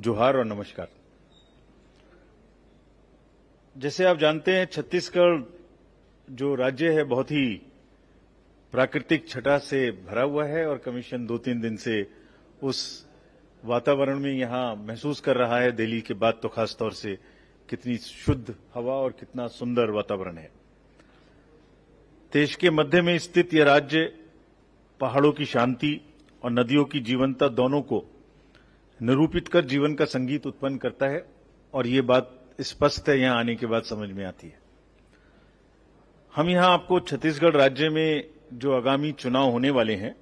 जोहार और नमस्कार। जैसे आप जानते हैं, छत्तीसगढ़ जो राज्य है बहुत ही प्राकृतिक छटा से भरा हुआ है और कमीशन 2-3 दिन से उस वातावरण में यहां महसूस कर रहा है, दिल्ली के बाद तो खास तौर से, कितनी शुद्ध हवा और कितना सुंदर वातावरण है। देश के मध्य में स्थित यह राज्य पहाड़ों की शांति और नदियों की जीवंतता दोनों को निरूपित कर जीवन का संगीत उत्पन्न करता है और ये बात स्पष्ट है यहां आने के बाद समझ में आती है। हम यहां आपको छत्तीसगढ़ राज्य में जो आगामी चुनाव होने वाले हैं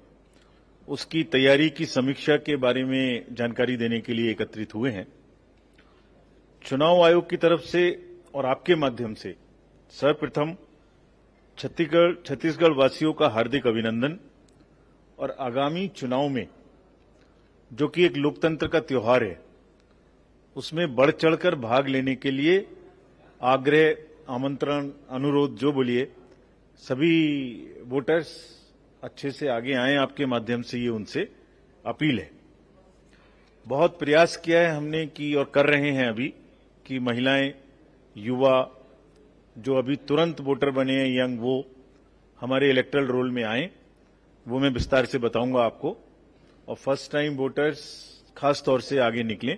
उसकी तैयारी की समीक्षा के बारे में जानकारी देने के लिए एकत्रित हुए हैं। चुनाव आयोग की तरफ से और आपके माध्यम से सर्वप्रथम छत्तीसगढ़ वासियों का हार्दिक अभिनंदन और आगामी चुनाव में जो कि एक लोकतंत्र का त्योहार है उसमें बढ़ चढ़कर भाग लेने के लिए आग्रह, आमंत्रण, अनुरोध जो बोलिए, सभी वोटर्स अच्छे से आगे आएं। आपके माध्यम से ये उनसे अपील है। बहुत प्रयास किया है हमने कि और कर रहे हैं अभी कि महिलाएं, युवा जो अभी तुरंत वोटर बने हैं, यंग, वो हमारे इलेक्टोरल रोल में आए। वो मैं विस्तार से बताऊंगा आपको। और फर्स्ट टाइम वोटर्स खास तौर से आगे निकलें,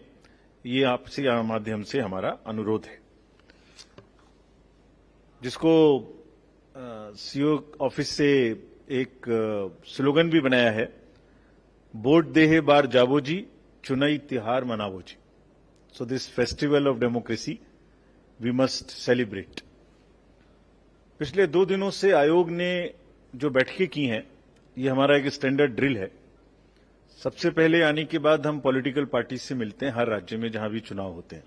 ये आपसे माध्यम से हमारा अनुरोध है। जिसको सीओ ऑफिस से एक स्लोगन भी बनाया है, वोट देहे बार जाबो जी, चुनाई तिहार मनावो जी। So this festival of democracy we must celebrate. पिछले 2 दिनों से आयोग ने जो बैठकें की हैं, ये हमारा एक स्टैंडर्ड ड्रिल है। सबसे पहले आने के बाद हम पॉलिटिकल पार्टी से मिलते हैं हर राज्य में जहां भी चुनाव होते हैं।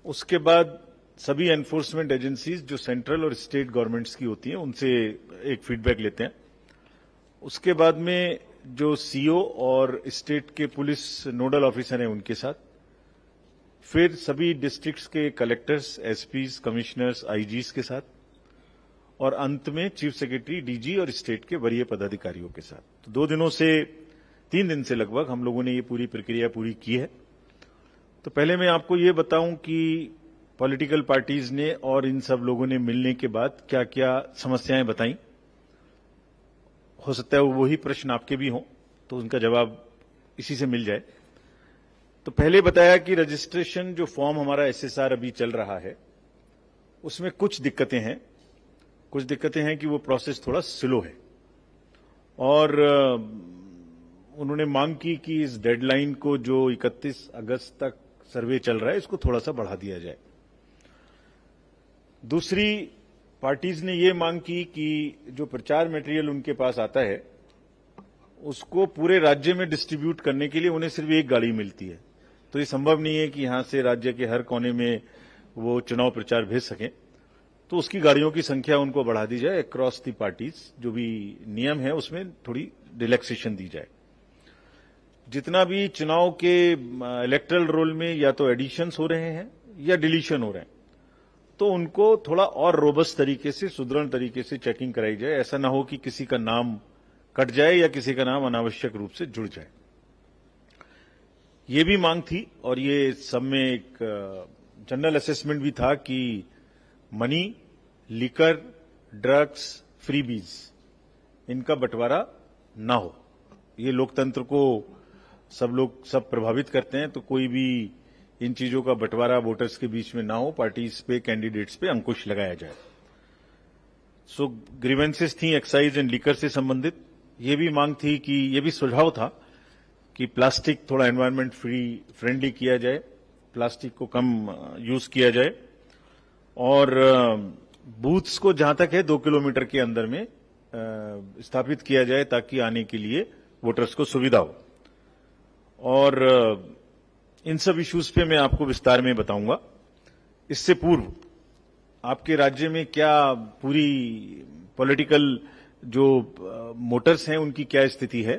उसके बाद सभी एनफोर्समेंट एजेंसीज जो सेंट्रल और स्टेट गवर्नमेंट्स की होती हैं उनसे एक फीडबैक लेते हैं। उसके बाद में जो सीओ और स्टेट के पुलिस नोडल ऑफिसर हैं उनके साथ, फिर सभी डिस्ट्रिक्ट्स के कलेक्टर्स, एसपीज, कमिश्नर्स, आईजीज के साथ, और अंत में चीफ सेक्रेटरी, डीजी और स्टेट के वरीय पदाधिकारियों के साथ। तो 3 दिन से लगभग हम लोगों ने ये पूरी प्रक्रिया पूरी की है। तो पहले मैं आपको ये बताऊं कि पॉलिटिकल पार्टीज ने और इन सब लोगों ने मिलने के बाद क्या क्या समस्याएं बताई। हो सकता है वही प्रश्न आपके भी हों, तो उनका जवाब इसी से मिल जाए। तो पहले बताया कि रजिस्ट्रेशन जो फॉर्म हमारा एसएसआर अभी चल रहा है उसमें कुछ दिक्कतें हैं कि वो प्रोसेस थोड़ा स्लो है। और उन्होंने मांग की कि इस डेडलाइन को जो 31 अगस्त तक सर्वे चल रहा है इसको थोड़ा सा बढ़ा दिया जाए। दूसरी पार्टीज ने ये मांग की कि जो प्रचार मटेरियल उनके पास आता है उसको पूरे राज्य में डिस्ट्रीब्यूट करने के लिए उन्हें सिर्फ एक गाड़ी मिलती है। तो ये संभव नहीं है कि यहां से राज्य के हर कोने में वो चुनाव प्रचार भेज सकें। तो उसकी गाड़ियों की संख्या उनको बढ़ा दी जाए। अक्रॉस दी पार्टीज जो भी नियम है उसमें थोड़ी रिलैक्सेशन दी जाए। जितना भी चुनाव के इलेक्टोरल रोल में या तो एडिशंस हो रहे हैं या डिलीशन हो रहे हैं, तो उनको थोड़ा और रोबस्ट तरीके से, सुदृढ़ तरीके से चेकिंग कराई जाए। ऐसा ना हो कि किसी का नाम कट जाए या किसी का नाम अनावश्यक रूप से जुड़ जाए। ये भी मांग थी और ये सब में एक जनरल असेसमेंट भी था कि मनी, लिकर, ड्रग्स, फ्रीबीज, इनका बंटवारा ना हो। ये लोकतंत्र को सब प्रभावित करते हैं, तो कोई भी इन चीजों का बंटवारा वोटर्स के बीच में ना हो। पार्टीज पे, कैंडिडेट्स पे अंकुश लगाया जाए। सो ग्रीवेंसेस थी एक्साइज एंड लिकर से संबंधित। ये भी मांग थी कि, ये भी सुझाव था कि प्लास्टिक थोड़ा एनवायरमेंट फ्रेंडली किया जाए, प्लास्टिक को कम यूज किया जाए, और बूथ्स को जहां तक है 2 किलोमीटर के अंदर में स्थापित किया जाए ताकि आने के लिए वोटर्स को सुविधा हो। और इन सब इश्यूज पे मैं आपको विस्तार में बताऊंगा। इससे पूर्व आपके राज्य में क्या पूरी पॉलिटिकल जो मोटर्स हैं उनकी क्या स्थिति है।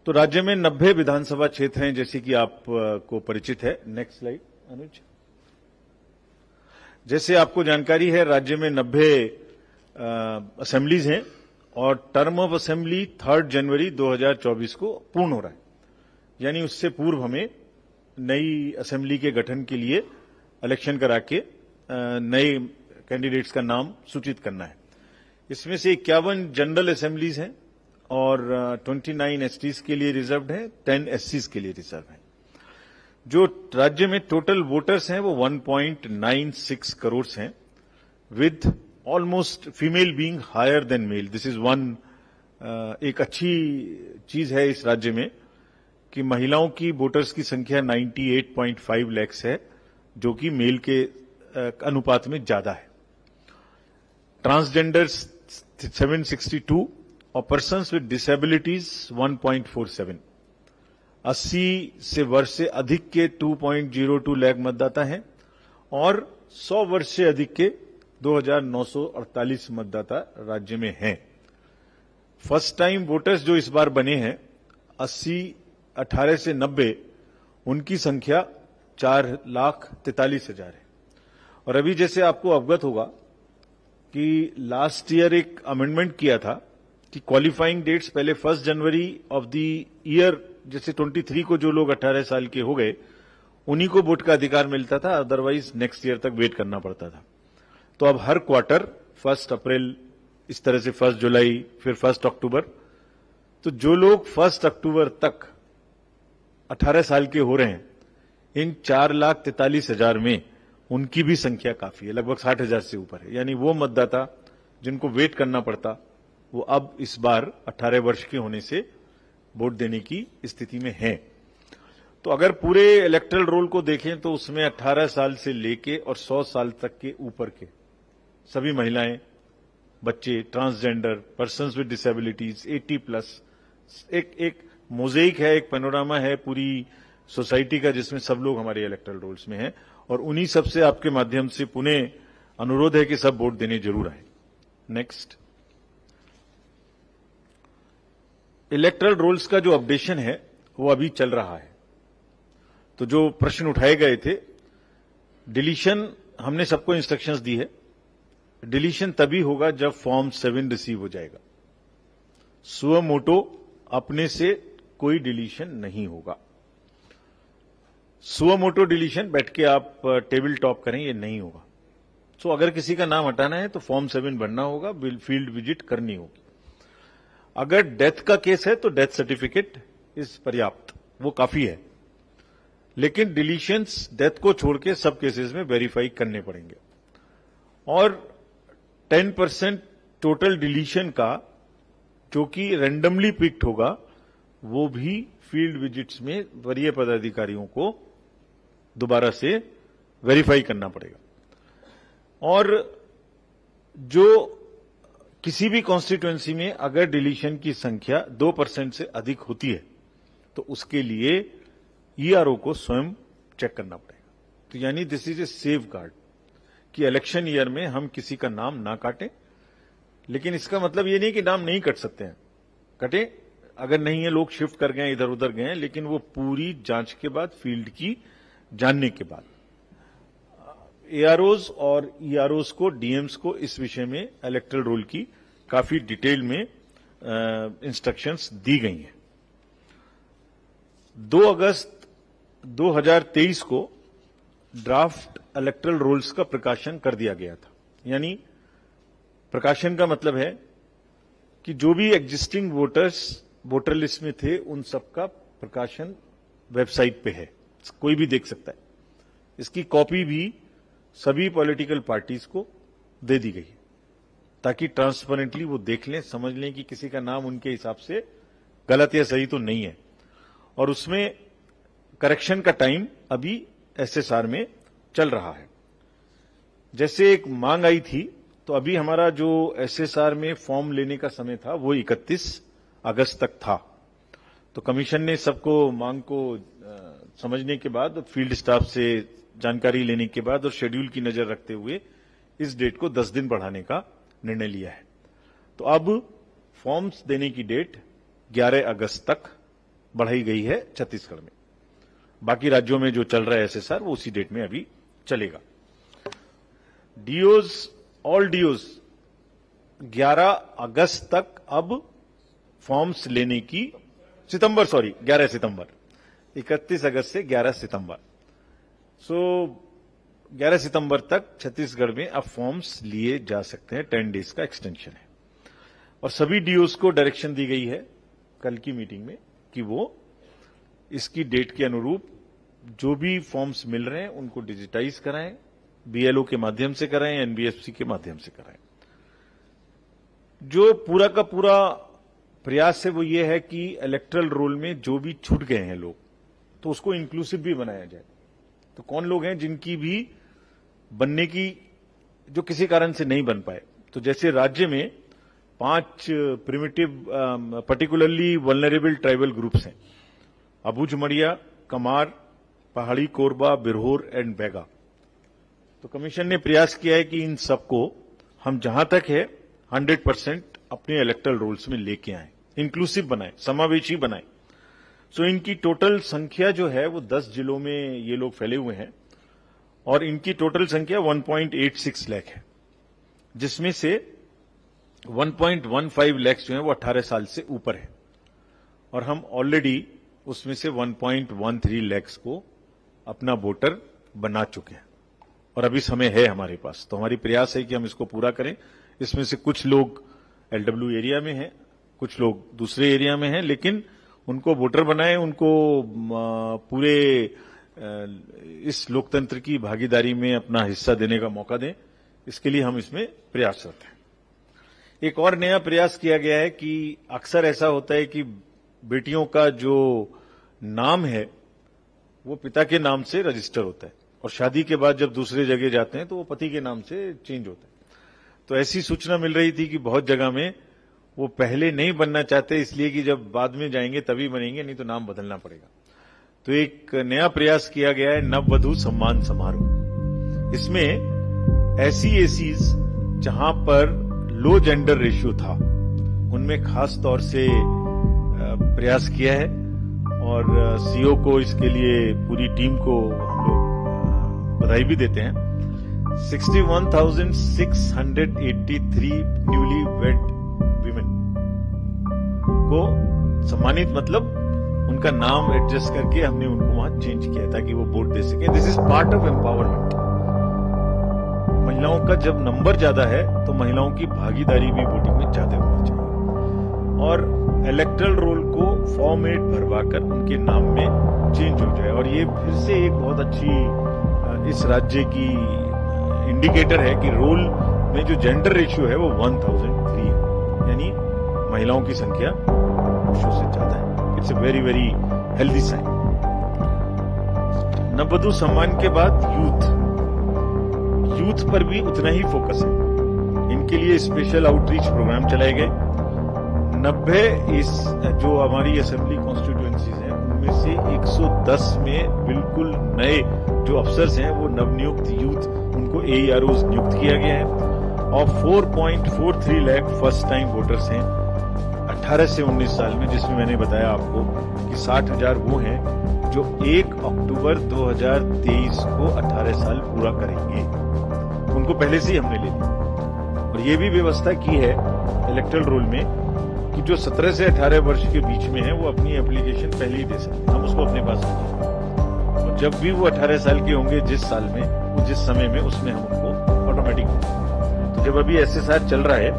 तो राज्य में 90 विधानसभा क्षेत्र हैं, जैसे कि आपको परिचित है। नेक्स्ट स्लाइड अनुज। जैसे आपको जानकारी है, राज्य में 90 असेंबलीज हैं और टर्म ऑफ असेंबली 3 जनवरी 2024 को पूर्ण हो रहा है। यानी उससे पूर्व हमें नई असेंबली के गठन के लिए इलेक्शन करा के नए कैंडिडेट्स का नाम सूचित करना है। इसमें से 51 जनरल असेंबलीज हैं और 29 एसटीज के लिए रिजर्व्ड है, 10 एससीज के लिए रिजर्व है। जो राज्य में टोटल वोटर्स हैं वो 1.96 करोड़ हैं, with almost female being higher than male. This is one एक अच्छी चीज है इस राज्य में कि महिलाओं की वोटर्स की संख्या 98.5 लाख है, जो कि मेल के अनुपात में ज्यादा है। ट्रांसजेंडर्स 762 और पर्सन्स विद डिसेबिलिटीज 1.47। 80 से वर्ष से अधिक के 2.02 लाख मतदाता हैं और 100 वर्ष से अधिक के 2,948 मतदाता राज्य में हैं। फर्स्ट टाइम वोटर्स जो इस बार बने हैं 18 से 90, उनकी संख्या 4,43,000 है। और अभी जैसे आपको अवगत होगा कि लास्ट ईयर एक अमेंडमेंट किया था कि क्वालिफाइंग डेट्स पहले 1 जनवरी ऑफ द ईयर, जैसे 23 को जो लोग 18 साल के हो गए उन्हीं को वोट का अधिकार मिलता था, अदरवाइज नेक्स्ट ईयर तक वेट करना पड़ता था। तो अब हर क्वार्टर 1 अप्रैल, इस तरह से 1 जुलाई, फिर 1 अक्टूबर, तो जो लोग 1 अक्टूबर तक 18 साल के हो रहे हैं, इन 4,43,000 में उनकी भी संख्या काफी है, लगभग 60,000 से ऊपर है। यानी वो मतदाता जिनको वेट करना पड़ता, वो अब इस बार 18 वर्ष के होने से वोट देने की स्थिति में हैं। तो अगर पूरे इलेक्टरल रोल को देखें तो उसमें 18 साल से लेके और 100 साल तक के ऊपर के सभी महिलाएं, बच्चे, ट्रांसजेंडर, पर्सन्स विद डिसेबिलिटीज, 80+, एक मोज़ेक है, एक पैनोरामा है पूरी सोसाइटी का, जिसमें सब लोग हमारे इलेक्टरल रोल्स में हैं। और उन्हीं सब से आपके माध्यम से पुनः अनुरोध है कि सब वोट देने जरूर आए। नेक्स्ट, इलेक्टरल रोल्स का जो अपडेशन है वो अभी चल रहा है। तो जो प्रश्न उठाए गए थे, डिलीशन हमने सबको इंस्ट्रक्शंस दी है। डिलीशन तभी होगा जब फॉर्म 7 रिसीव हो जाएगा। सुओ मोटो अपने से कोई डिलीशन नहीं होगा। सुओ मोटो डिलीशन बैठ के आप टेबल टॉप करें, ये नहीं होगा। सो अगर किसी का नाम हटाना है तो फॉर्म 7 भरना होगा, फील्ड विजिट करनी होगी। अगर डेथ का केस है तो डेथ सर्टिफिकेट इस पर्याप्त, वो काफी है। लेकिन डिलीशंस डेथ को छोड़ के सब केसेस में वेरीफाई करने पड़ेंगे। और 10% टोटल डिलीशन का जो कि रैंडमली पिक्ड होगा, वो भी फील्ड विजिट्स में वरीय पदाधिकारियों को दोबारा से वेरीफाई करना पड़ेगा। और जो किसी भी कॉन्स्टिट्यूएंसी में अगर डिलीशन की संख्या 2% से अधिक होती है तो उसके लिए ईआरओ को स्वयं चेक करना पड़ेगा। तो यानी this is a safe guard कि इलेक्शन ईयर में हम किसी का नाम ना काटें। लेकिन इसका मतलब ये नहीं कि नाम नहीं कट सकते हैं, कटे अगर नहीं है, लोग शिफ्ट कर गए, इधर उधर गए, लेकिन वो पूरी जांच के बाद, फील्ड की जानने के बाद। एआरओज और ईआरओज को, डीएम्स को इस विषय में इलेक्टरल रोल की काफी डिटेल में इंस्ट्रक्शंस दी गई हैं। 2 अगस्त 2023 को ड्राफ्ट इलेक्टरल रोल्स का प्रकाशन कर दिया गया था। यानी प्रकाशन का मतलब है कि जो भी एग्जिस्टिंग वोटर्स वोटर लिस्ट में थे उन सबका प्रकाशन वेबसाइट पे है, कोई भी देख सकता है। इसकी कॉपी भी सभी पॉलिटिकल पार्टीज को दे दी गई है ताकि ट्रांसपेरेंटली वो देख लें, समझ लें कि किसी का नाम उनके हिसाब से गलत या सही तो नहीं है। और उसमें करेक्शन का टाइम अभी एसएसआर में चल रहा है। जैसे एक मांग आई थी, तो अभी हमारा जो एसएसआर में फॉर्म लेने का समय था वो 31 अगस्त तक था। तो कमीशन ने सबको मांग को समझने के बाद, फील्ड स्टाफ से जानकारी लेने के बाद और शेड्यूल की नजर रखते हुए इस डेट को 10 दिन बढ़ाने का निर्णय लिया है। तो अब फॉर्म्स देने की डेट 11 अगस्त तक बढ़ाई गई है छत्तीसगढ़ में। बाकी राज्यों में जो चल रहा है एसएसआर वो उसी डेट में अभी चलेगा। डीओज, ऑल डीओज 11 अगस्त तक अब फॉर्म्स लेने की, 11 सितंबर 31 अगस्त से 11 सितंबर। सो 11 सितंबर तक छत्तीसगढ़ में अब फॉर्म्स लिए जा सकते हैं, 10 डेज का एक्सटेंशन है। और सभी डीओस को डायरेक्शन दी गई है कल की मीटिंग में कि वो इसकी डेट के अनुरूप जो भी फॉर्म्स मिल रहे हैं उनको डिजिटाइज कराएं, बीएलओ के माध्यम से कराएं, एनबीएफसी के माध्यम से कराएं। जो पूरा का पूरा प्रयास है वो ये है कि इलेक्टरल रोल में जो भी छूट गए हैं लोग, तो उसको इंक्लूसिव भी बनाया जाए। तो कौन लोग हैं जिनकी भी बनने की, जो किसी कारण से नहीं बन पाए, तो जैसे राज्य में 5 primitive particularly vulnerable tribal groups हैं, अबुझ मड़िया, कमार, पहाड़ी कोरबा, बिरहोर एंड बैगा। तो कमीशन ने प्रयास किया है कि इन सबको हम जहां तक है 100% अपने इलेक्टरल रोल्स में लेके आए, इंक्लूसिव बनाए, समावेशी बनाए। सो इनकी टोटल संख्या जो है वो 10 जिलों में ये लोग फैले हुए हैं और इनकी टोटल संख्या 1.86 लाख है, जिसमें से 1.15 लाख जो है वो 18 साल से ऊपर है और हम ऑलरेडी उसमें से 1.13 लाख को अपना वोटर बना चुके हैं और अभी समय है हमारे पास। तो हमारी प्रयास है कि हम इसको पूरा करें। इसमें से कुछ लोग एलडब्ल्यू एरिया में हैं, कुछ लोग दूसरे एरिया में हैं, लेकिन उनको वोटर बनाएं, उनको पूरे इस लोकतंत्र की भागीदारी में अपना हिस्सा देने का मौका दें। इसके लिए हम इसमें प्रयासरत हैं। एक और नया प्रयास किया गया है कि अक्सर ऐसा होता है कि बेटियों का जो नाम है वो पिता के नाम से रजिस्टर होता है और शादी के बाद जब दूसरे जगह जाते हैं तो वो पति के नाम से चेंज होता है। तो ऐसी सूचना मिल रही थी कि बहुत जगह में वो पहले नहीं बनना चाहते, इसलिए कि जब बाद में जाएंगे तभी बनेंगे, नहीं तो नाम बदलना पड़ेगा। तो एक नया प्रयास किया गया है नववधु सम्मान समारोह। इसमें ऐसी एसीज जहां पर लो जेंडर रेशियो था उनमें खास तौर से प्रयास किया है और सीओ को इसके लिए पूरी टीम को हम लोग बधाई भी देते हैं। 61,683 न्यूली वेड विमेन को सम्मानित, मतलब उनका नाम एडजस्ट करके हमने उनको वहां चेंज किया ताकि वो वोट दे सके। This is part of empowerment. महिलाओं का जब नंबर ज्यादा है तो महिलाओं की भागीदारी भी वोटिंग में ज्यादा होनी चाहिए और इलेक्टरल रोल को फॉर्मेट भरवाकर उनके नाम में चेंज हो जाए। और ये फिर से एक बहुत अच्छी इस राज्य की इंडिकेटर है कि रोल में जो जेंडर रेशियो है वो 1003 है, यानी महिलाओं की संख्या पुरुषों से ज्यादा है। It's a very very healthy sign. नववधु सम्मान के बाद यूथ पर भी उतना ही फोकस है। इनके लिए स्पेशल आउटरीच प्रोग्राम चलाए गए। 90 इस जो हमारी असेंबली कॉन्स्टिट्यूएंसीज हैं उनमें से 110 में बिल्कुल नए जो अफसर्स हैं वो नवनियुक्त यूथ, उनको AEROs नियुक्त किया गया है और 4.43 लाख फर्स्ट टाइम वोटर्स हैं 18 से 19 साल में, जिसमें मैंने बताया आपको कि 60,000 वो हैं जो 1 अक्टूबर 2023 को 18 साल पूरा करेंगे। उनको पहले से ही हमने ले लिया और ये भी व्यवस्था की है इलेक्टरल रोल में कि जो 17 से 18 वर्ष के बीच में है वो अपनी एप्लीकेशन पहले ही दे सकते हैं, हम उसको अपने पास रखेंगे और जब भी वो 18 साल के होंगे जिस साल में, वो जिस समय में, उसमें हम उनको ऑटोमेटिक। तो जब अभी SSR चल रहा है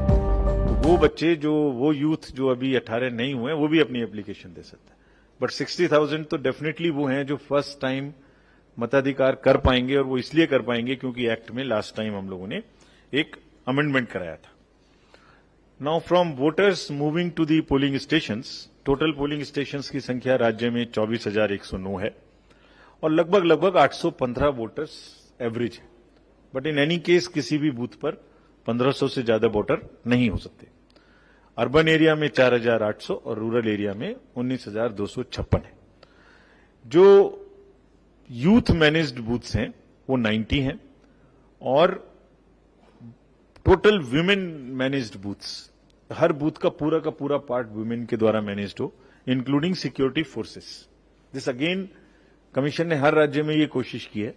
तो वो बच्चे जो वो यूथ जो अभी 18 नहीं हुए वो भी अपनी एप्लीकेशन दे सकते हैं। बट 60,000 तो डेफिनेटली वो हैं जो फर्स्ट टाइम मताधिकार कर पाएंगे और वो इसलिए कर पाएंगे क्योंकि एक्ट में लास्ट टाइम हम लोगों ने एक अमेंडमेंट कराया था। Now from voters moving to the polling stations, total polling stations की संख्या राज्य में 24,109 है और लगभग 815 वोटर्स एवरेज है। बट इन एनी केस किसी भी बूथ पर 1500 से ज्यादा वोटर नहीं हो सकते। अर्बन एरिया में 4,800 और रूरल एरिया में 19,256 है। जो यूथ मैनेज्ड बूथ्स हैं वो 90 हैं और टोटल वुमेन मैनेज्ड बूथ्स, हर बूथ का पूरा पार्ट वुमेन के द्वारा मैनेज्ड हो, including security forces. This again commission ने हर राज्य में ये कोशिश की है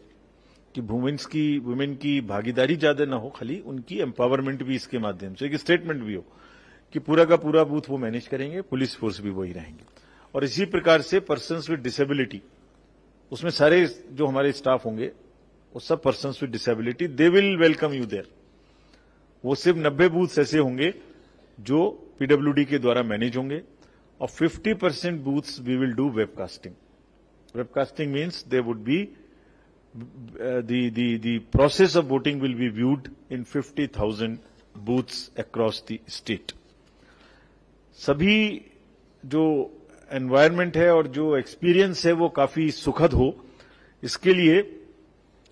कि वुमेन की भागीदारी ज्यादा ना हो, खाली उनकी एम्पावरमेंट भी इसके माध्यम से, एक स्टेटमेंट भी हो कि पूरा का पूरा बूथ वो मैनेज करेंगे, पुलिस फोर्स भी वही रहेंगे। और इसी प्रकार से पर्सन्स विद डिसेबिलिटी, उसमें सारे जो हमारे स्टाफ होंगे वो सब persons with disability, they will welcome you there. वो सिर्फ 90 बूथ ऐसे होंगे जो पीडब्ल्यूडी के द्वारा मैनेज होंगे और 50% booths we will do webcasting. Webcasting means they would be the process of voting will be viewed in 50,000 booths across the state. सभी जो एनवायरनमेंट है और जो एक्सपीरियंस है वो काफी सुखद हो, इसके लिए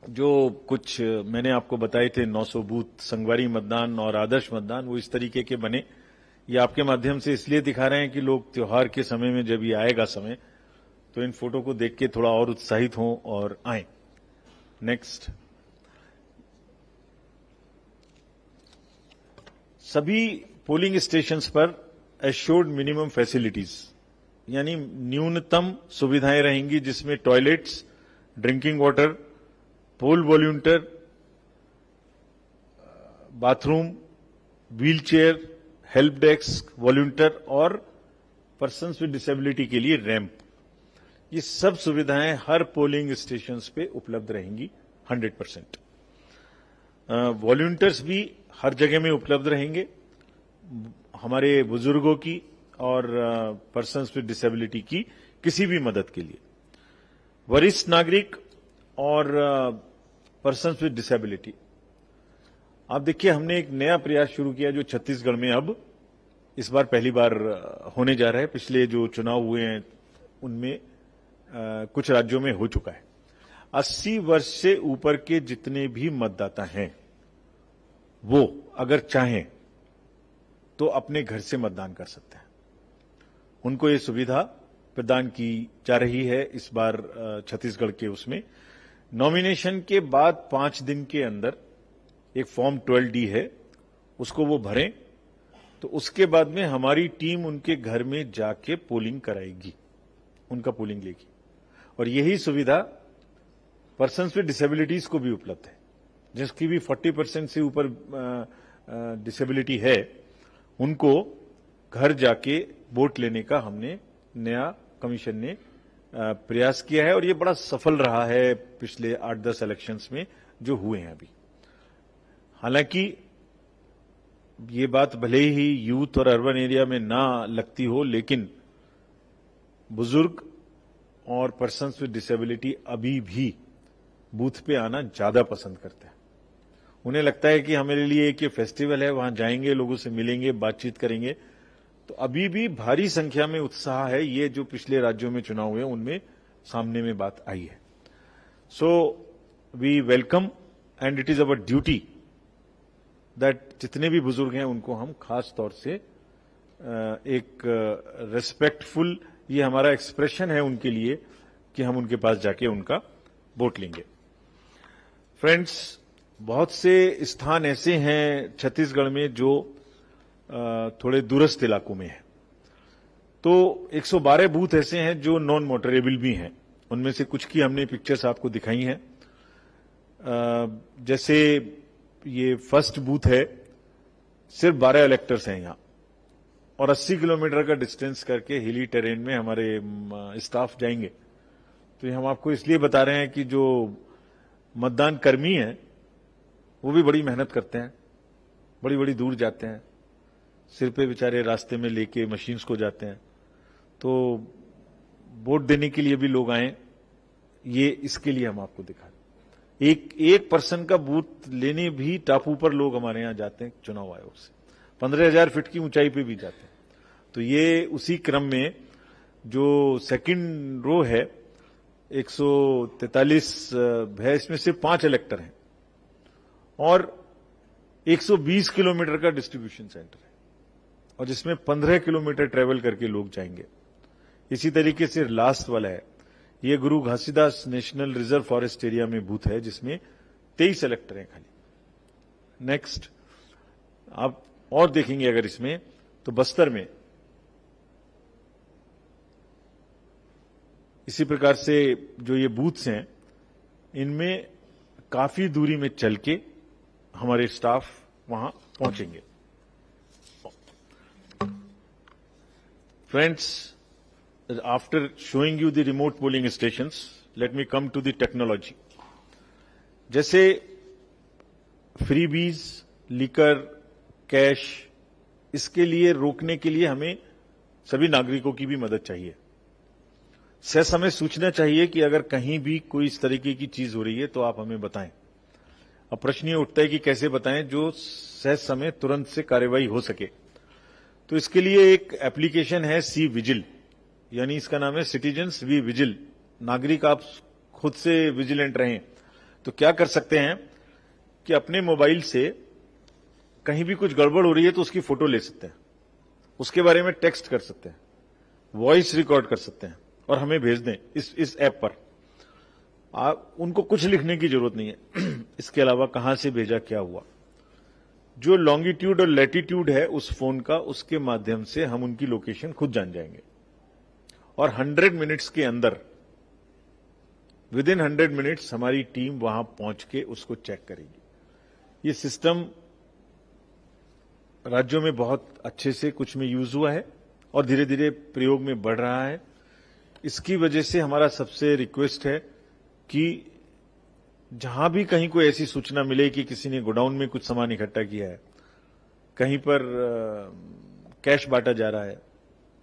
जो कुछ मैंने आपको बताए थे 900 बूथ, संगवारी मतदान और आदर्श मतदान, वो इस तरीके के बने। ये आपके माध्यम से इसलिए दिखा रहे हैं कि लोग त्योहार के समय में जब ये आएगा समय, तो इन फोटो को देख के थोड़ा और उत्साहित हों और आएं। नेक्स्ट, सभी पोलिंग स्टेशंस पर एश्योर्ड मिनिमम फैसिलिटीज, यानी न्यूनतम सुविधाएं रहेंगी, जिसमें टॉयलेट्स, ड्रिंकिंग वाटर, पोल वॉल्यूंटर, बाथरूम, व्हीलचेयर, हेल्प डेस्क, वॉल्यूंटर और पर्सन्स विद डिसेबिलिटी के लिए रैंप, ये सब सुविधाएं हर पोलिंग स्टेशंस पे उपलब्ध रहेंगी 100%। वॉल्यूंटर्स भी हर जगह में उपलब्ध रहेंगे हमारे बुजुर्गों की और पर्सन्स विद डिसेबिलिटी की किसी भी मदद के लिए। वरिष्ठ नागरिक और पर्सन्स विद डिसेबिलिटी, आप देखिए हमने एक नया प्रयास शुरू किया जो छत्तीसगढ़ में अब इस बार पहली बार होने जा रहा है। पिछले जो चुनाव हुए हैं उनमें कुछ राज्यों में हो चुका है। 80 वर्ष से ऊपर के जितने भी मतदाता हैं वो अगर चाहें तो अपने घर से मतदान कर सकते हैं। उनको ये सुविधा प्रदान की जा रही है इस बार छत्तीसगढ़ के उसमें। नॉमिनेशन के बाद 5 दिन के अंदर एक फॉर्म 12D है, उसको वो भरें तो उसके बाद में हमारी टीम उनके घर में जाके पोलिंग कराएगी, उनका पोलिंग लेगी। और यही सुविधा पर्सन्स विद डिसेबिलिटीज को भी उपलब्ध है, जिसकी भी 40% से ऊपर डिसेबिलिटी है, उनको घर जाके वोट लेने का हमने नया कमीशन ने प्रयास किया है और ये बड़ा सफल रहा है पिछले 8-10 इलेक्शंस में जो हुए हैं अभी। हालांकि ये बात भले ही यूथ और अर्बन एरिया में ना लगती हो, लेकिन बुजुर्ग और पर्सन्स विद डिसेबिलिटी अभी भी बूथ पे आना ज्यादा पसंद करते हैं। उन्हें लगता है कि हमारे लिए एक ये फेस्टिवल है, वहां जाएंगे, लोगों से मिलेंगे, बातचीत करेंगे। तो अभी भी भारी संख्या में उत्साह है। ये जो पिछले राज्यों में चुनाव हुए उनमें सामने में बात आई है। So we welcome and it is our duty that जितने भी बुजुर्ग हैं उनको हम खास तौर से एक रेस्पेक्टफुल, ये हमारा एक्सप्रेशन है उनके लिए कि हम उनके पास जाके उनका वोट लेंगे। फ्रेंड्स, बहुत से स्थान ऐसे हैं छत्तीसगढ़ में जो थोड़े दूरस्थ इलाकों में है, तो 112 बूथ ऐसे हैं जो नॉन मोटरेबल भी हैं। उनमें से कुछ की हमने पिक्चर्स आपको दिखाई हैं। जैसे ये फर्स्ट बूथ है, सिर्फ 12 इलेक्टर्स हैं यहां और 80 किलोमीटर का डिस्टेंस करके हिली टेरेन में हमारे स्टाफ जाएंगे। तो ये हम आपको इसलिए बता रहे हैं कि जो मतदान कर्मी हैं वो भी बड़ी मेहनत करते हैं, बड़ी बड़ी दूर जाते हैं, सिर पे बेचारे रास्ते में लेके मशीन्स को जाते हैं। तो वोट देने के लिए भी लोग आए, ये इसके लिए हम आपको दिखा रहे। एक पर्सन का बूथ लेने भी टापू पर लोग हमारे यहां जाते हैं चुनाव आयोग से, 15,000 फीट की ऊंचाई पे भी जाते हैं। तो ये उसी क्रम में जो सेकंड रो है 143 है, इसमें सिर्फ 5 इलेक्टर हैं और 120 किलोमीटर का डिस्ट्रीब्यूशन सेंटर है और जिसमें 15 किलोमीटर ट्रेवल करके लोग जाएंगे। इसी तरीके से लास्ट वाला है, ये गुरु Ghasidas national reserve forest area में बूथ है जिसमें 23 इलेक्टर हैं खाली। नेक्स्ट आप और देखेंगे अगर इसमें तो बस्तर में इसी प्रकार से जो ये बूथ्स हैं इनमें काफी दूरी में चल के हमारे स्टाफ वहां पहुंचेंगे। Friends, after showing you the remote polling stations, let me come to the technology. जैसे फ्रीबीज, लिकर, कैश, इसके लिए रोकने के लिए हमें सभी नागरिकों की भी मदद चाहिए। सहज हमें सूचना चाहिए कि अगर कहीं भी कोई इस तरीके की चीज हो रही है तो आप हमें बताएं। अब प्रश्न ये उठता है कि कैसे बताएं जो सहज समय तुरंत से कार्रवाई हो सके। तो इसके लिए एक एप्लीकेशन है सी विजिल, यानी इसका नाम है सिटीजन्स वी विजिल। नागरिक आप खुद से विजिलेंट रहें। तो क्या कर सकते हैं कि अपने मोबाइल से कहीं भी कुछ गड़बड़ हो रही है तो उसकी फोटो ले सकते हैं, उसके बारे में टेक्स्ट कर सकते हैं, वॉइस रिकॉर्ड कर सकते हैं और हमें भेज दें इस ऐप पर। आप उनको कुछ लिखने की जरूरत नहीं है। इसके अलावा कहां से भेजा, क्या हुआ, जो लॉन्गिट्यूड और लैटिट्यूड है उस फोन का, उसके माध्यम से हम उनकी लोकेशन खुद जान जाएंगे और 100 मिनट्स के अंदर, विद इन 100 मिनट्स हमारी टीम वहां पहुंच के उसको चेक करेगी। ये सिस्टम राज्यों में बहुत अच्छे से कुछ में यूज हुआ है और धीरे धीरे प्रयोग में बढ़ रहा है। इसकी वजह से हमारा सबसे रिक्वेस्ट है कि जहां भी कहीं कोई ऐसी सूचना मिले कि किसी ने गोडाउन में कुछ सामान इकट्ठा किया है, कहीं पर कैश बांटा जा रहा है,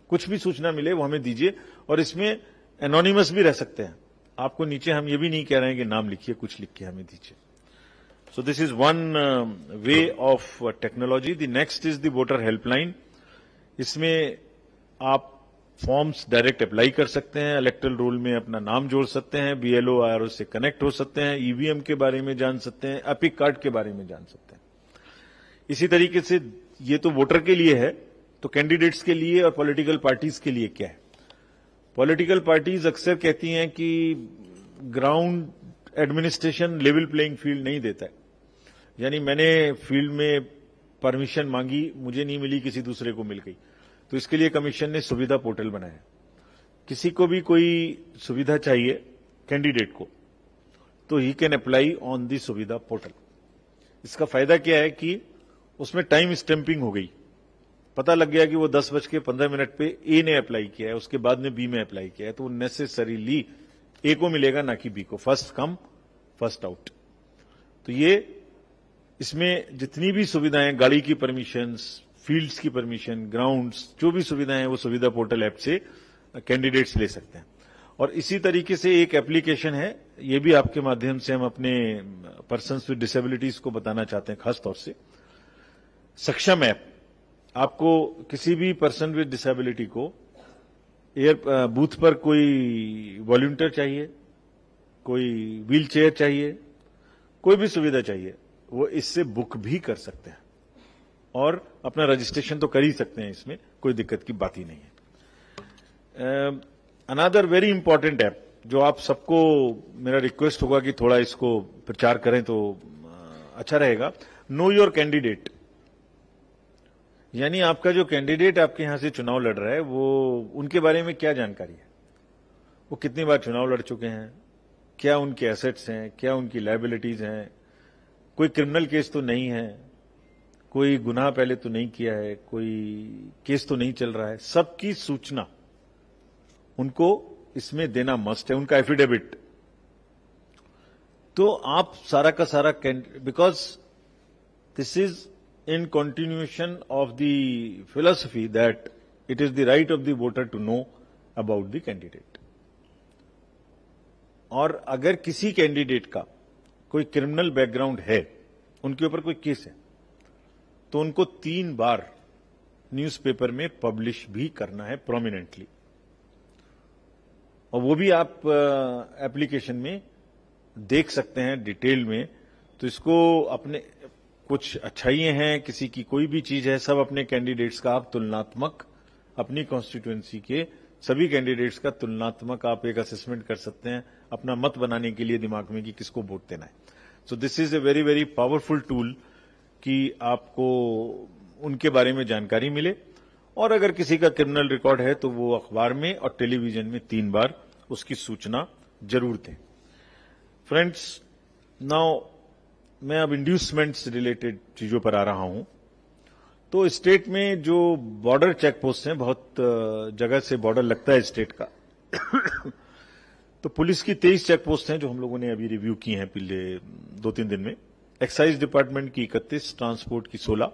कुछ भी सूचना मिले वो हमें दीजिए। और इसमें एनोनिमस भी रह सकते हैं। आपको नीचे हम ये भी नहीं कह रहे हैं कि नाम लिखिए, कुछ लिख के हमें दीजिए। So this is one way of technology. The next is the voter helpline. इसमें आप फॉर्म्स डायरेक्ट अप्लाई कर सकते हैं, इलेक्टोरल रोल में अपना नाम जोड़ सकते हैं, बीएलओ आरओ से कनेक्ट हो सकते हैं, ईवीएम के बारे में जान सकते हैं, एपिक कार्ड के बारे में जान सकते हैं। इसी तरीके से ये तो वोटर के लिए है, तो कैंडिडेट्स के लिए और पॉलिटिकल पार्टीज के लिए क्या है। पॉलिटिकल पार्टीज अक्सर कहती हैं कि ground administration level playing field नहीं देता है, यानी मैंने फील्ड में परमिशन मांगी, मुझे नहीं मिली, किसी दूसरे को मिल गई। तो इसके लिए कमीशन ने सुविधा पोर्टल बनाया। किसी को भी कोई सुविधा चाहिए कैंडिडेट को, तो he can apply on the सुविधा पोर्टल। इसका फायदा क्या है कि उसमें टाइम स्टैंपिंग हो गई, पता लग गया कि वो 10:15 पे ए ने अप्लाई किया है, उसके बाद में बी में अप्लाई किया है, तो वो नेसेसरीली ए को मिलेगा ना कि बी को। First come first out. तो ये इसमें जितनी भी सुविधाएं, गाड़ी की परमिशंस, फील्ड्स की परमिशन, ग्राउंड्स, जो भी सुविधाएं हैं वो सुविधा पोर्टल ऐप से कैंडिडेट्स ले सकते हैं। और इसी तरीके से एक एप्लीकेशन है, ये भी आपके माध्यम से हम अपने पर्सन्स विद डिसेबिलिटीज को बताना चाहते हैं, खासतौर से सक्षम ऐप। आपको किसी भी पर्सन विद डिसेबिलिटी को बूथ पर कोई वॉलंटियर चाहिए, कोई व्हील चेयर चाहिए, कोई भी सुविधा चाहिए, वो इससे बुक भी कर सकते हैं और अपना रजिस्ट्रेशन तो कर ही सकते हैं, इसमें कोई दिक्कत की बात ही नहीं है। अनदर वेरी इंपॉर्टेंट ऐप जो आप सबको मेरा रिक्वेस्ट होगा कि थोड़ा इसको प्रचार करें तो अच्छा रहेगा, नो योर कैंडिडेट। यानी आपका जो कैंडिडेट आपके यहां से चुनाव लड़ रहा है, वो उनके बारे में क्या जानकारी है, वो कितनी बार चुनाव लड़ चुके हैं, क्या उनके एसेट्स हैं, क्या उनकी लायबिलिटीज हैं, कोई क्रिमिनल केस तो नहीं है, कोई गुनाह पहले तो नहीं किया है, कोई केस तो नहीं चल रहा है, सबकी सूचना उनको इसमें देना मस्ट है, उनका एफिडेविट। तो आप सारा का सारा, because this is in continuation of the philosophy that it is the right of the voter to know about the candidate. और अगर किसी कैंडिडेट का कोई क्रिमिनल बैकग्राउंड है, उनके ऊपर कोई केस है, तो उनको 3 बार न्यूज़पेपर में पब्लिश भी करना है प्रोमिनेंटली, और वो भी आप एप्लीकेशन में देख सकते हैं डिटेल में। तो इसको अपने कुछ अच्छाइयां हैं, किसी की कोई भी चीज है, सब अपने कैंडिडेट्स का आप तुलनात्मक, अपनी कॉन्स्टिट्यूएंसी के सभी कैंडिडेट्स का तुलनात्मक आप एक असेसमेंट कर सकते हैं अपना मत बनाने के लिए दिमाग में कि किसको वोट देना है। So this is a very very powerful tool कि आपको उनके बारे में जानकारी मिले, और अगर किसी का क्रिमिनल रिकॉर्ड है तो वो अखबार में और टेलीविजन में 3 बार उसकी सूचना जरूर दें। फ्रेंड्स, नाउ मैं अब इंड्यूसमेंट से रिलेटेड चीजों पर आ रहा हूं। तो स्टेट में जो बॉर्डर चेक पोस्ट हैं, बहुत जगह से बॉर्डर लगता है स्टेट का। तो पुलिस की 23 चेक पोस्ट हैं जो हम लोगों ने अभी रिव्यू की हैं पिछले 2-3 दिन में। एक्साइज डिपार्टमेंट की 31, ट्रांसपोर्ट की 16,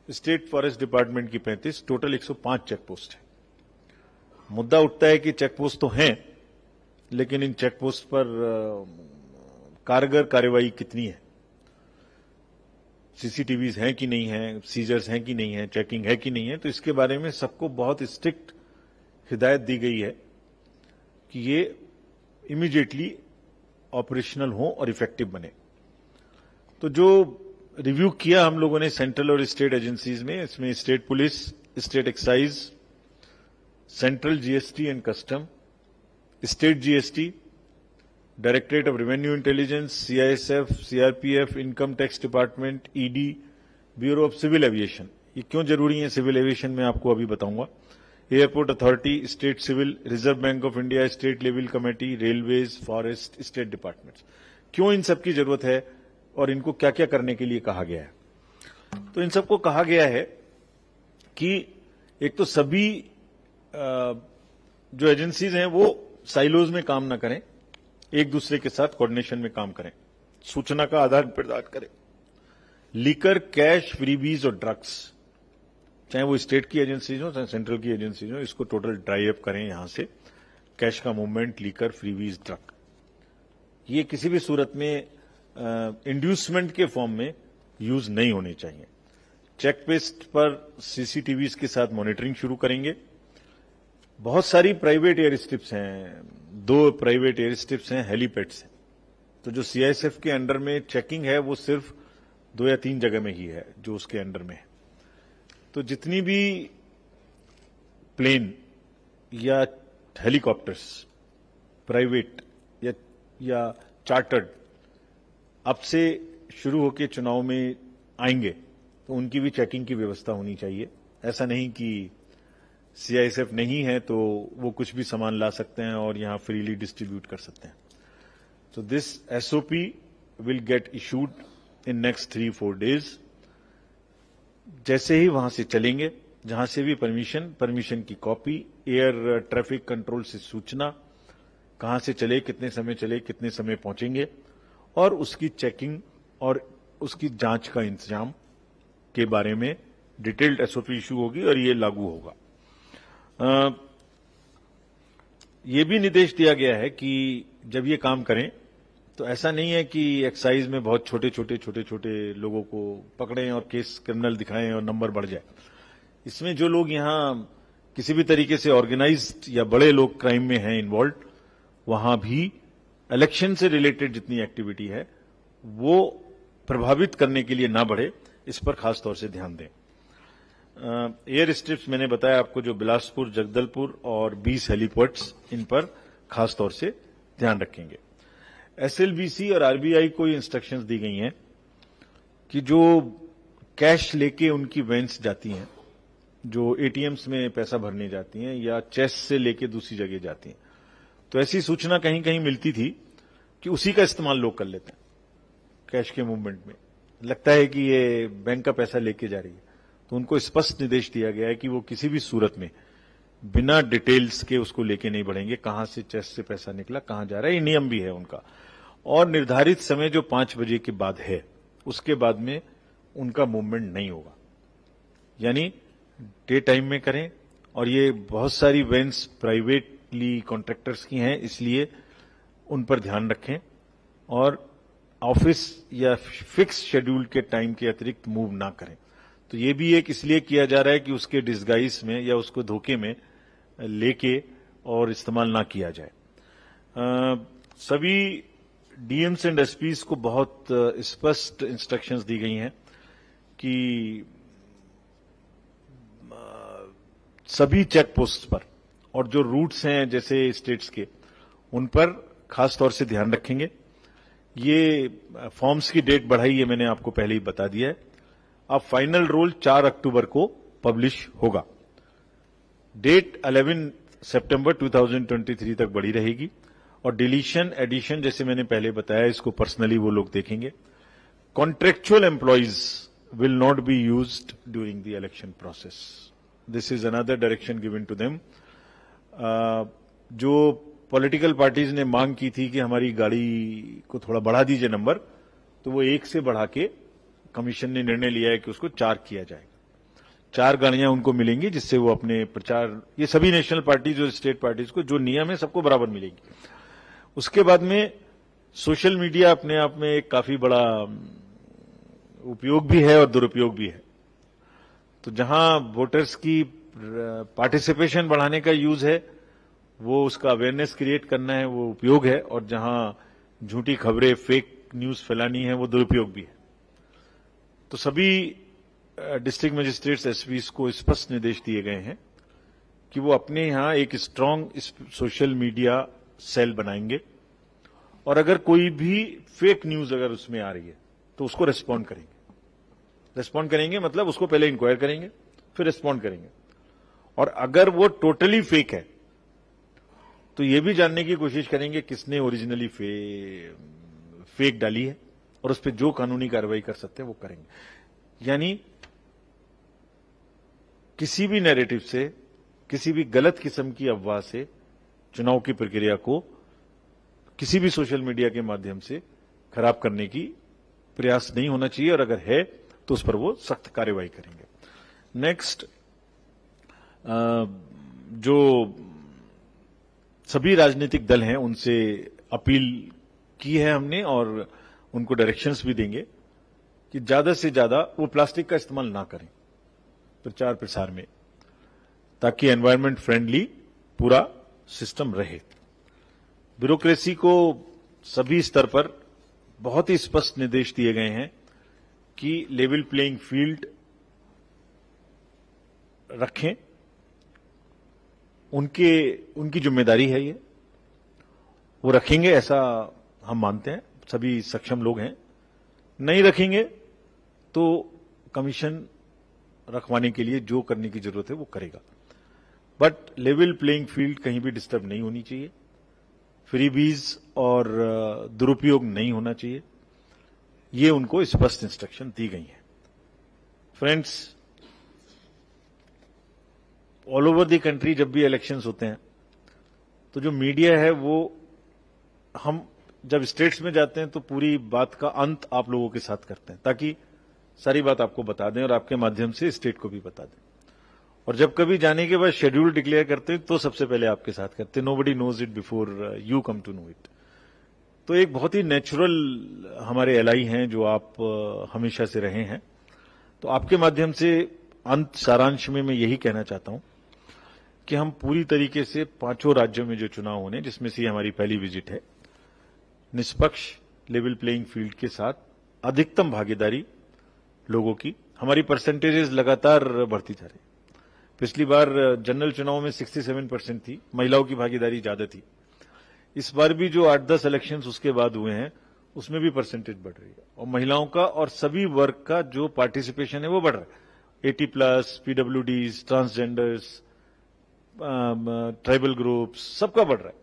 स्टेट फॉरेस्ट डिपार्टमेंट की 35, टोटल 105 चेक पोस्ट है। मुद्दा उठता है कि चेक पोस्ट तो हैं, लेकिन इन चेक पोस्ट पर कारगर कार्रवाई कितनी है, सीसीटीवीज हैं कि नहीं है, सीजर्स हैं कि नहीं है, चेकिंग है कि नहीं है। तो इसके बारे में सबको बहुत स्ट्रिक्ट हिदायत दी गई है कि ये इमीडिएटली ऑपरेशनल हो और इफेक्टिव बने। तो जो रिव्यू किया हम लोगों ने सेंट्रल और स्टेट एजेंसीज में, इसमें state police, state excise, central GST and custom, state GST, directorate of revenue intelligence, CISF, CRPF, income tax department, ED, bureau of civil aviation. ये क्यों जरूरी है सिविल एविएशन में आपको अभी बताऊंगा। Airport authority, state civil, reserve bank of India, state level committee, railways, forest, state departments. क्यों इन सबकी जरूरत है और इनको क्या क्या करने के लिए कहा गया है? तो इन सबको कहा गया है कि एक तो सभी जो एजेंसीज हैं वो साइलोज में काम ना करें, एक दूसरे के साथ कोऑर्डिनेशन में काम करें, सूचना का आदान प्रदान करें। लीकर, कैश, फ्रीबीज और ड्रग्स, चाहे वो स्टेट की एजेंसीज हो चाहे सेंट्रल की एजेंसीज हो, इसको टोटल ड्राई अप करें। यहां से कैश का मूवमेंट, लीकर, फ्रीबीज, ड्रग, ये किसी भी सूरत में इंड्यूसमेंट के फॉर्म में यूज नहीं होने चाहिए। चेक पोस्ट पर सीसीटीवीज के साथ मॉनिटरिंग शुरू करेंगे। बहुत सारी प्राइवेट एयर स्ट्रिप्स हैं, 2 प्राइवेट एयर स्ट्रिप्स हैं, हेलीपैड्स हैं। तो जो सीआईएसएफ के अंडर में चेकिंग है वो सिर्फ 2 या 3 जगह में ही है जो उसके अंडर में है। तो जितनी भी प्लेन या हेलीकॉप्टर्स प्राइवेट या चार्टर्ड अब से शुरू होकर चुनाव में आएंगे तो उनकी भी चेकिंग की व्यवस्था होनी चाहिए। ऐसा नहीं कि सीआईएसएफ नहीं है तो वो कुछ भी सामान ला सकते हैं और यहां फ्रीली डिस्ट्रीब्यूट कर सकते हैं। So this SOP will get issued in next 3-4 days. जैसे ही वहां से चलेंगे, जहां से भी परमिशन की कॉपी, एयर ट्रैफिक कंट्रोल से सूचना, कहां से चले, कितने कितने समय पहुंचेंगे, और उसकी चेकिंग और उसकी जांच का इंतजाम के बारे में डिटेल्ड SOP इशू होगी और ये लागू होगा। ये भी निर्देश दिया गया है कि जब ये काम करें तो ऐसा नहीं है कि एक्साइज में बहुत छोटे छोटे लोगों को पकड़ें और केस क्रिमिनल दिखाएं और नंबर बढ़ जाए। इसमें जो लोग यहां किसी भी तरीके से ऑर्गेनाइज्ड या बड़े लोग क्राइम में हैं इन्वॉल्व, वहां भी इलेक्शन से रिलेटेड जितनी एक्टिविटी है वो प्रभावित करने के लिए ना बढ़े, इस पर खासतौर से ध्यान दें। एयर स्ट्रिप्स मैंने बताया आपको, जो बिलासपुर, जगदलपुर और 20 हेलीपोर्ट्स, इन पर खासतौर से ध्यान रखेंगे। एसएलबीसी और आरबीआई को ये इंस्ट्रक्शंस दी गई हैं कि जो कैश लेके उनकी वैन्स जाती हैं, जो एटीएम्स में पैसा भरने जाती हैं या चेस्ट से लेके दूसरी जगह जाती हैं, तो ऐसी सूचना कहीं कहीं मिलती थी कि उसी का इस्तेमाल लोग कर लेते हैं कैश के मूवमेंट में। लगता है कि ये बैंक का पैसा लेके जा रही है, तो उनको स्पष्ट निर्देश दिया गया है कि वो किसी भी सूरत में बिना डिटेल्स के उसको लेके नहीं बढ़ेंगे, कहां से चेस्ट से पैसा निकला, कहां जा रहा है, ये नियम भी है उनका। और निर्धारित समय जो 5 बजे के बाद है, उसके बाद में उनका मूवमेंट नहीं होगा, यानी डे टाइम में करें। और ये बहुत सारी वैन्स प्राइवेटली कॉन्ट्रैक्टर्स की हैं, इसलिए उन पर ध्यान रखें और ऑफिस या फिक्स शेड्यूल के टाइम के अतिरिक्त मूव ना करें। तो ये भी एक इसलिए किया जा रहा है कि उसके डिस्गाइज में या उसको धोखे में लेके और इस्तेमाल ना किया जाए। सभी डीएम्स एंड एसपीज को बहुत स्पष्ट इंस्ट्रक्शंस दी गई हैं कि सभी चेक पोस्ट पर और जो रूट्स हैं जैसे स्टेट्स के, उन पर खास तौर से ध्यान रखेंगे। ये फॉर्म्स की डेट बढ़ाई है, मैंने आपको पहले ही बता दिया है। अब फाइनल रोल 4 अक्टूबर को पब्लिश होगा। डेट 11 सितंबर 2023 तक बढ़ी रहेगी और डिलीशन एडिशन जैसे मैंने पहले बताया, इसको पर्सनली वो लोग देखेंगे। Contractual employees will not be used during the election process. This is another direction given to them. जो पॉलिटिकल पार्टीज ने मांग की थी कि हमारी गाड़ी को थोड़ा बढ़ा दीजिए नंबर, तो वो 1 से बढ़ा के कमीशन ने निर्णय लिया है कि उसको 4 किया जाएगा। 4 गाड़ियां उनको मिलेंगी, जिससे वो अपने प्रचार, ये सभी नेशनल पार्टीज और स्टेट पार्टीज को जो नियम है सबको बराबर मिलेगी। उसके बाद में सोशल मीडिया अपने आप में एक काफी बड़ा उपयोग भी है और दुरुपयोग भी है। तो जहां वोटर्स की पार्टिसिपेशन बढ़ाने का यूज है, वो उसका अवेयरनेस क्रिएट करना है, वो उपयोग है, और जहां झूठी खबरें, फेक न्यूज फैलानी है, वो दुरुपयोग भी है। तो सभी डिस्ट्रिक्ट मजिस्ट्रेट्स, एसपीज को स्पष्ट निर्देश दिए गए हैं कि वो अपने यहां एक स्ट्रांग सोशल मीडिया सेल बनाएंगे, और अगर कोई भी फेक न्यूज अगर उसमें आ रही है तो उसको रिस्पॉन्ड करेंगे। रिस्पॉन्ड करेंगे मतलब उसको पहले इंक्वायर करेंगे, फिर रिस्पॉन्ड करेंगे। और अगर वो टोटली फेक है तो ये भी जानने की कोशिश करेंगे किसने ओरिजिनली फेक डाली है, और उस पर जो कानूनी कार्रवाई कर सकते हैं वो करेंगे। यानी किसी भी नैरेटिव से, किसी भी गलत किस्म की अफवाह से चुनाव की प्रक्रिया को किसी भी सोशल मीडिया के माध्यम से खराब करने की प्रयास नहीं होना चाहिए, और अगर है तो उस पर वो सख्त कार्रवाई करेंगे। नेक्स्ट, जो सभी राजनीतिक दल हैं उनसे अपील की है हमने, और उनको डायरेक्शंस भी देंगे कि ज्यादा से ज्यादा वो प्लास्टिक का इस्तेमाल ना करें प्रचार प्रसार में, ताकि एनवायरमेंट फ्रेंडली पूरा सिस्टम रहे। ब्यूरोक्रेसी को सभी स्तर पर बहुत ही स्पष्ट निर्देश दिए गए हैं कि लेवल प्लेइंग फील्ड रखें, उनकी जिम्मेदारी है ये, वो रखेंगे ऐसा हम मानते हैं, सभी सक्षम लोग हैं। नहीं रखेंगे तो कमीशन रखवाने के लिए जो करने की जरूरत है वो करेगा, बट लेवल प्लेइंग फील्ड कहीं भी डिस्टर्ब नहीं होनी चाहिए, फ्रीबीज और दुरुपयोग नहीं होना चाहिए, ये उनको स्पष्ट इंस्ट्रक्शन दी गई है। Friends, all over the country जब भी इलेक्शंस होते हैं तो जो मीडिया है वो, हम जब स्टेट्स में जाते हैं तो पूरी बात का अंत आप लोगों के साथ करते हैं, ताकि सारी बात आपको बता दें और आपके माध्यम से स्टेट को भी बता दें। और जब कभी जाने के बाद शेड्यूल डिक्लेयर करते हैं तो सबसे पहले आपके साथ करते हैं। Nobody knows it before you come to know it. तो एक बहुत ही नेचुरल हमारे एलआई हैं जो आप हमेशा से रहे हैं। तो आपके माध्यम से अंत सारांश में मैं यही कहना चाहता हूं कि हम पूरी तरीके से 5 राज्यों में जो चुनाव होने, जिसमें से हमारी पहली विजिट है, निष्पक्ष लेवल प्लेइंग फील्ड के साथ अधिकतम भागीदारी लोगों की, हमारी परसेंटेजेस लगातार बढ़ती जा रही। पिछली बार जनरल चुनाव में 67% थी, महिलाओं की भागीदारी ज्यादा थी। इस बार भी जो 8-10 इलेक्शंस उसके बाद हुए हैं उसमें भी परसेंटेज बढ़ रही है, और महिलाओं का और सभी वर्ग का जो पार्टिसिपेशन है वो बढ़ रहा है। 80+, पीडब्ल्यूडीज, ट्रांसजेंडर्स, ट्राइबल ग्रुप्स, सबका बढ़ रहा है।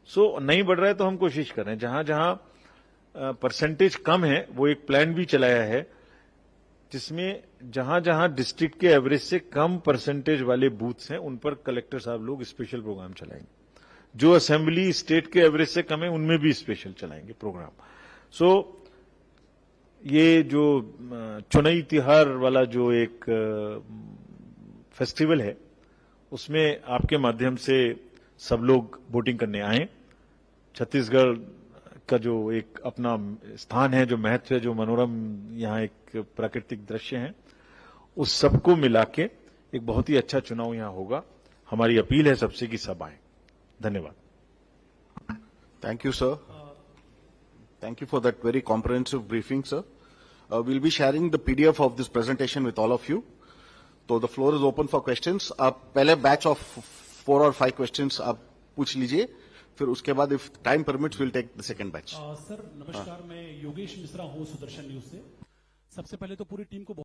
सो नहीं बढ़ रहा है तो हम कोशिश कर रहे हैं, जहां जहां परसेंटेज कम है वो एक प्लान भी चलाया है, जिसमें जहां जहां डिस्ट्रिक्ट के एवरेज से कम परसेंटेज वाले बूथ्स हैं उन पर कलेक्टर साहब लोग स्पेशल प्रोग्राम चलाएंगे। जो असेंबली स्टेट के एवरेज से कम है उनमें भी स्पेशल चलाएंगे प्रोग्राम। सो ये जो चुनाई तिहार वाला जो एक फेस्टिवल है, उसमें आपके माध्यम से सब लोग वोटिंग करने आए। छत्तीसगढ़ का जो एक अपना स्थान है, जो महत्व है, जो मनोरम यहाँ एक प्राकृतिक दृश्य है, उस सबको मिला के एक बहुत ही अच्छा चुनाव यहाँ होगा। हमारी अपील है सबसे कि सब आए। धन्यवाद। Thank you, sir. Thank you for that very comprehensive briefing, sir. We'll be sharing the PDF of this presentation with all of you. So the floor is open for questions. आप पहले batch of 4 or 5 questions आप पूछ लीजिए, फिर उसके बाद if time permits we'll take the second batch. Sir नमस्कार, मैं योगेश मिश्रा हूँ सुदर्शन न्यूज से। सबसे पहले तो पूरी टीम को